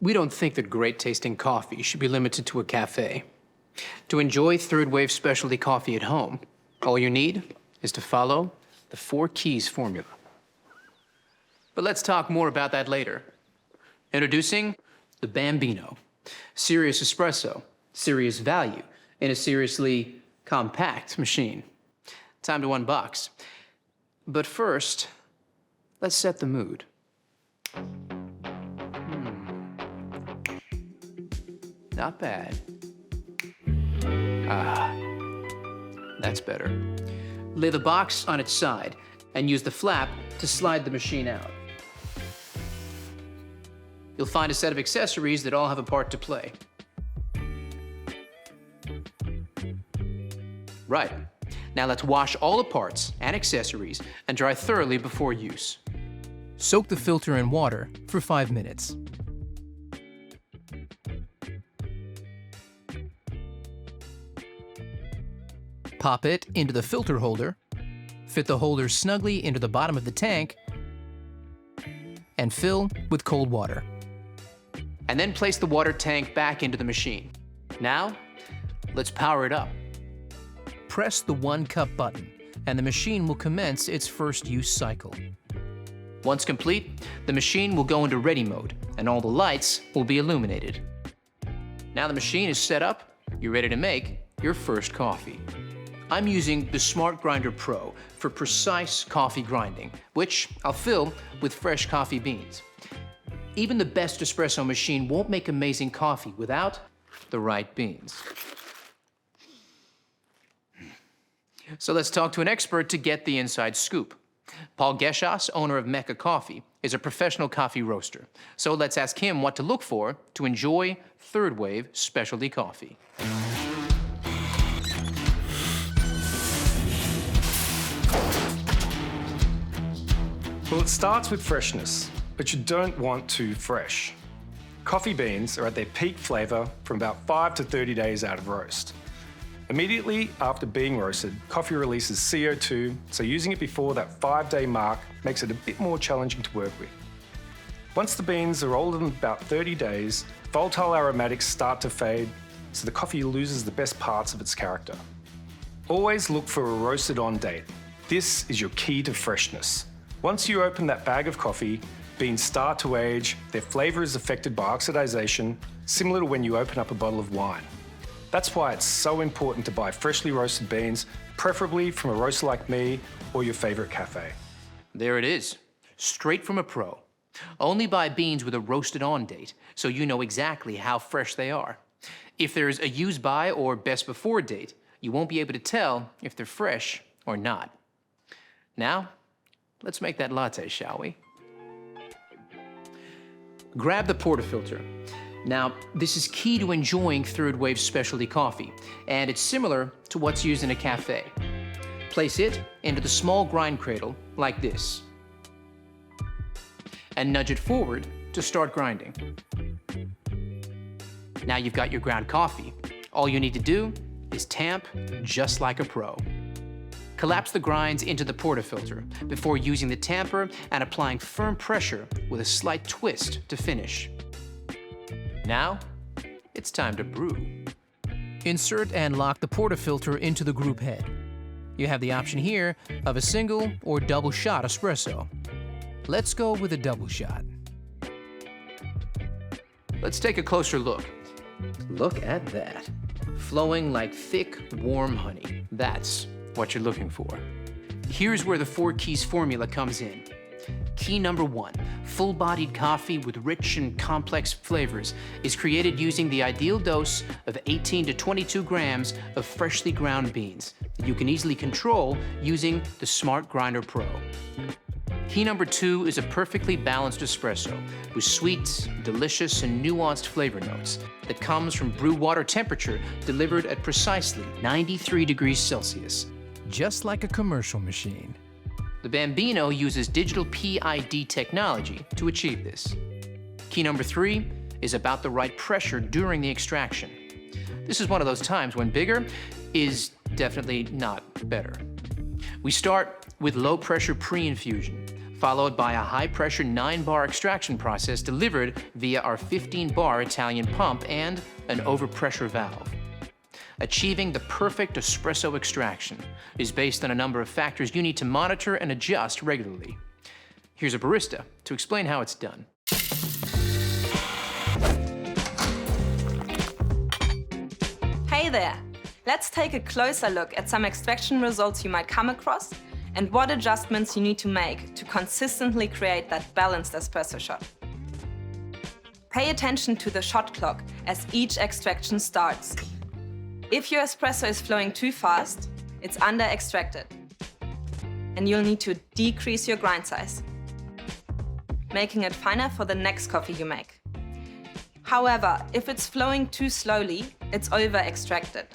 We don't think that great-tasting coffee should be limited to a cafe. To enjoy third-wave specialty coffee at home, all you need is to follow the 4 keys formula. But let's talk more about that later. Introducing the Bambino. Serious espresso, serious value in a seriously compact machine. Time to unbox. But first, let's set the mood. Not bad. Ah, that's better. Lay the box on its side and use the flap to slide the machine out. You'll find a set of accessories that all have a part to play. Right. Now let's wash all the parts and accessories and dry thoroughly before use. Soak the filter in water for 5 minutes. Pop it into the filter holder, fit the holder snugly into the bottom of the tank, and fill with cold water. And then place the water tank back into the machine. Now, let's power it up. Press the 1-cup button, and the machine will commence its first use cycle. Once complete, the machine will go into ready mode, and all the lights will be illuminated. Now the machine is set up, you're ready to make your first coffee. I'm using the Smart Grinder Pro for precise coffee grinding, which I'll fill with fresh coffee beans. Even the best espresso machine won't make amazing coffee without the right beans. So let's talk to an expert to get the inside scoop. Paul Geschas, owner of Mecca Coffee, is a professional coffee roaster. So let's ask him what to look for to enjoy third-wave specialty coffee. Well, it starts with freshness, but you don't want too fresh. Coffee beans are at their peak flavour from about 5 to 30 days out of roast. Immediately after being roasted, coffee releases CO2, so using it before that 5-day mark makes it a bit more challenging to work with. Once the beans are older than about 30 days, volatile aromatics start to fade, so the coffee loses the best parts of its character. Always look for a roasted on date. This is your key to freshness. Once you open that bag of coffee, beans start to age, their flavour is affected by oxidation, similar to when you open up a bottle of wine. That's why it's so important to buy freshly roasted beans, preferably from a roaster like me or your favourite cafe. There it is, straight from a pro. Only buy beans with a roasted on date, so you know exactly how fresh they are. If there's a use by or best before date, you won't be able to tell if they're fresh or not. Now, let's make that latte, shall we? Grab the portafilter. Now, this is key to enjoying third-wave specialty coffee, and it's similar to what's used in a cafe. Place it into the small grind cradle like this, and nudge it forward to start grinding. Now you've got your ground coffee. All you need to do is tamp just like a pro. Collapse the grinds into the portafilter before using the tamper and applying firm pressure with a slight twist to finish. Now, it's time to brew. Insert and lock the portafilter into the group head. You have the option here of a single or double shot espresso. Let's go with a double shot. Let's take a closer look. Look at that. Flowing like thick, warm honey. That's what you're looking for. Here's where the 4 keys formula comes in. Key number 1, full-bodied coffee with rich and complex flavors is created using the ideal dose of 18 to 22 grams of freshly ground beans that you can easily control using the Smart Grinder Pro. Key number 2 is a perfectly balanced espresso with sweet, delicious, and nuanced flavor notes that comes from brew water temperature delivered at precisely 93 degrees Celsius, just like a commercial machine. The Bambino uses digital PID technology to achieve this. Key number 3 is about the right pressure during the extraction. This is one of those times when bigger is definitely not better. We start with low pressure pre-infusion, followed by a high-pressure 9-bar extraction process delivered via our 15-bar Italian pump and an overpressure valve. Achieving the perfect espresso extraction is based on a number of factors you need to monitor and adjust regularly. Here's a barista to explain how it's done. Hey there! Let's take a closer look at some extraction results you might come across and what adjustments you need to make to consistently create that balanced espresso shot. Pay attention to the shot clock as each extraction starts. If your espresso is flowing too fast, it's under-extracted, and you'll need to decrease your grind size, making it finer for the next coffee you make. However, if it's flowing too slowly, it's over-extracted.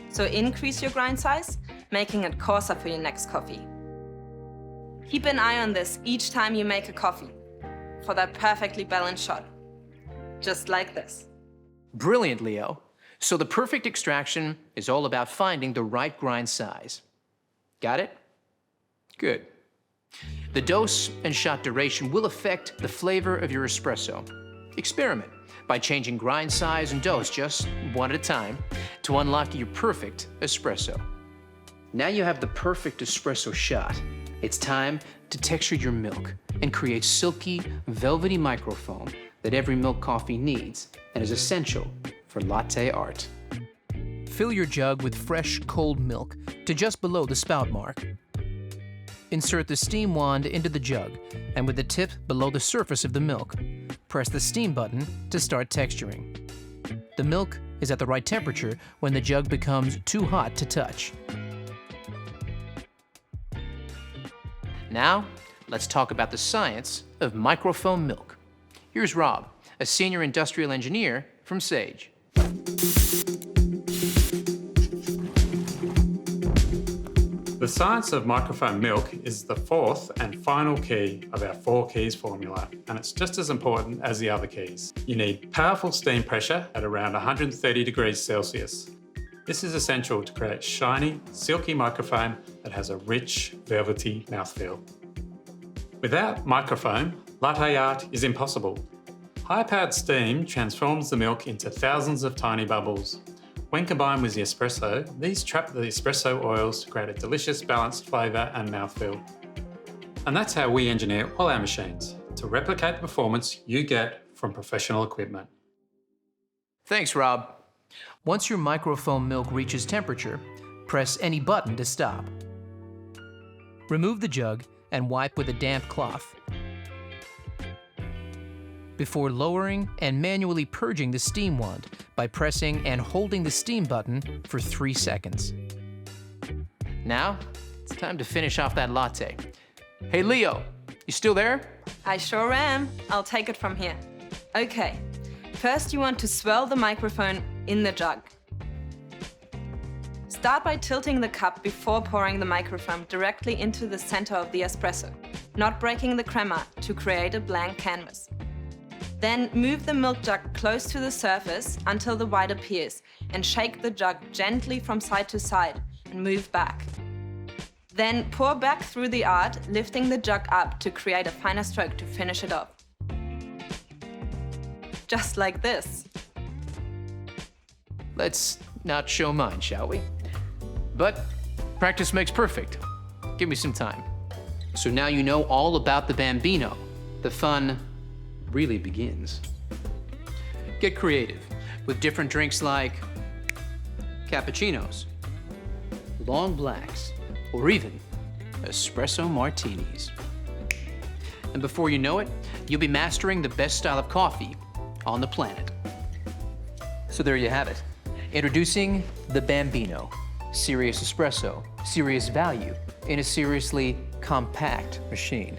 So increase your grind size, making it coarser for your next coffee. Keep an eye on this each time you make a coffee for that perfectly balanced shot. Just like this. Brilliant, Leo. So the perfect extraction is all about finding the right grind size. Got it? Good. The dose and shot duration will affect the flavor of your espresso. Experiment by changing grind size and dose just one at a time to unlock your perfect espresso. Now you have the perfect espresso shot. It's time to texture your milk and create silky, velvety microfoam that every milk coffee needs and is essential for Latte Art. Fill your jug with fresh, cold milk to just below the spout mark. Insert the steam wand into the jug, and with the tip below the surface of the milk, press the steam button to start texturing. The milk is at the right temperature when the jug becomes too hot to touch. Now, let's talk about the science of microfoam milk. Here's Rob, a senior industrial engineer from Sage. The science of microfoam milk is the fourth and final key of our 4 keys formula, and it's just as important as the other keys. You need powerful steam pressure at around 130 degrees Celsius. This is essential to create shiny, silky microfoam that has a rich, velvety mouthfeel. Without microfoam, latte art is impossible. High-powered steam transforms the milk into thousands of tiny bubbles. When combined with the espresso, these trap the espresso oils to create a delicious, balanced flavour and mouthfeel. And that's how we engineer all our machines, to replicate the performance you get from professional equipment. Thanks, Rob. Once your microfoam milk reaches temperature, press any button to stop. Remove the jug and wipe with a damp cloth before lowering and manually purging the steam wand by pressing and holding the steam button for 3 seconds. Now, it's time to finish off that latte. Hey, Leo, you still there? I sure am. I'll take it from here. Okay, first you want to swirl the microphone in the jug. Start by tilting the cup before pouring the microfoam directly into the center of the espresso, not breaking the crema to create a blank canvas. Then move the milk jug close to the surface until the white appears and shake the jug gently from side to side and move back. Then pour back through the art, lifting the jug up to create a finer stroke to finish it off. Just like this. Let's not show mine, shall we? But practice makes perfect. Give me some time. So now you know all about the Bambino. The fun really begins. Get creative with different drinks like cappuccinos, long blacks, or even espresso martinis. And before you know it, you'll be mastering the best style of coffee on the planet. So there you have it. Introducing the Bambino. Serious espresso, serious value in a seriously compact machine.